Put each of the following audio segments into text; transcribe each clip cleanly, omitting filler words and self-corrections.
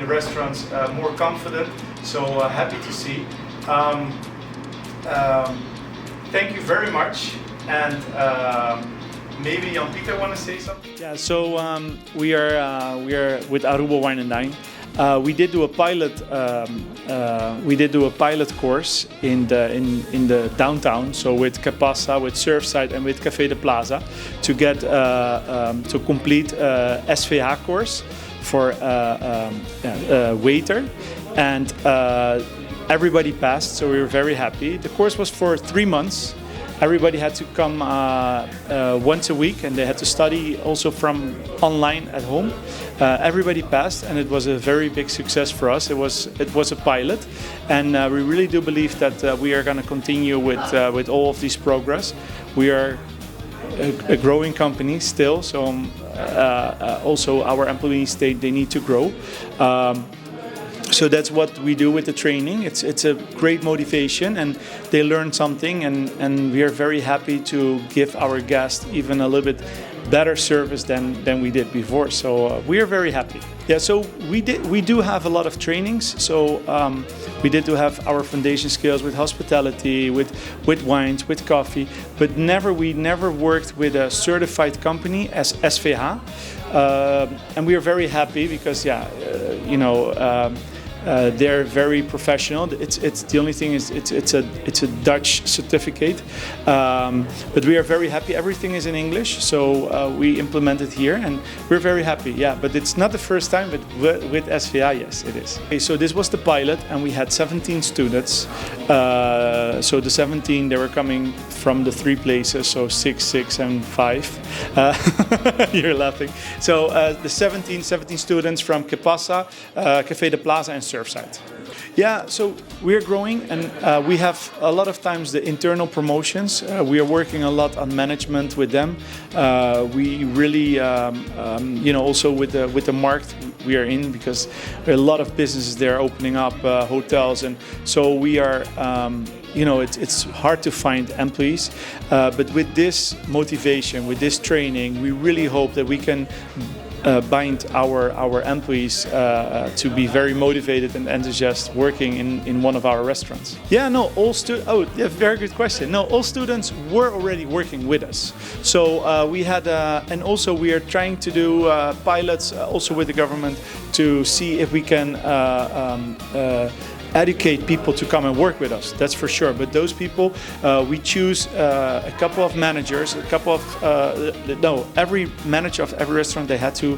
the restaurants more confident. So happy to see. Thank you very much. And maybe Jan-Pieter want to say something? Yeah, so we are with Aruba Wine Dine. We did do a pilot. We did do a pilot course in the downtown. So with Que Pasa, with Surfside, and with Que Pasa, to get to complete SVH course for waiter, and everybody passed. So we were very happy. The course was for 3 months. Everybody had to come once a week, and they had to study also from online at home. Everybody passed, and it was a very big success for us. It was a pilot, and we really do believe that we are going to continue with all of these progress. We are a growing company still, so also our employees they need to grow. So that's what we do with the training. It's a great motivation, and they learn something, and we are very happy to give our guests even a little bit better service than we did before. So we are very happy. Yeah, so we do have a lot of trainings. So we did to have our foundation skills with hospitality, with wines, with coffee, but we never worked with a certified company as SVH, and we are very happy because they're very professional. It's the only thing is it's a Dutch certificate, but we are very happy. Everything is in English, so we implement it here, and we're very happy. Yeah, but it's not the first time, but with SVH, yes, it is. Okay, so this was the pilot, and we had 17 students. So the 17, they were coming from the 3 places, so 6, 6, and 5. You're laughing. So the 17 students from Que Pasa, Que Pasa, and Surfside. Yeah, so we are growing, and we have a lot of times the internal promotions. We are working a lot on management with them. We really, also with the market we are in, because there are a lot of businesses there opening up, hotels, and so we are. It's hard to find employees, but with this motivation, with this training, we really hope that we can bind our employees to be very motivated and enthusiastic working in one of our restaurants. Yeah, no, very good question. No, all students were already working with us. So we had, and also we are trying to do pilots also with the government to see if we can educate people to come and work with us, that's for sure. But those people, we choose a couple of managers, every manager of every restaurant, they had to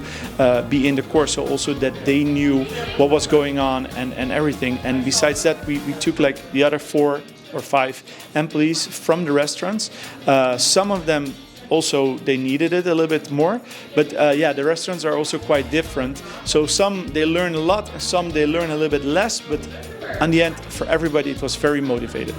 be in the course, so also that they knew what was going on and everything. And besides that, we took like the other 4 or 5 employees from the restaurants. Some of them also they needed it a little bit more, but the restaurants are also quite different. So some they learn a lot, some they learn a little bit less, but in the end, for everybody, it was very motivated.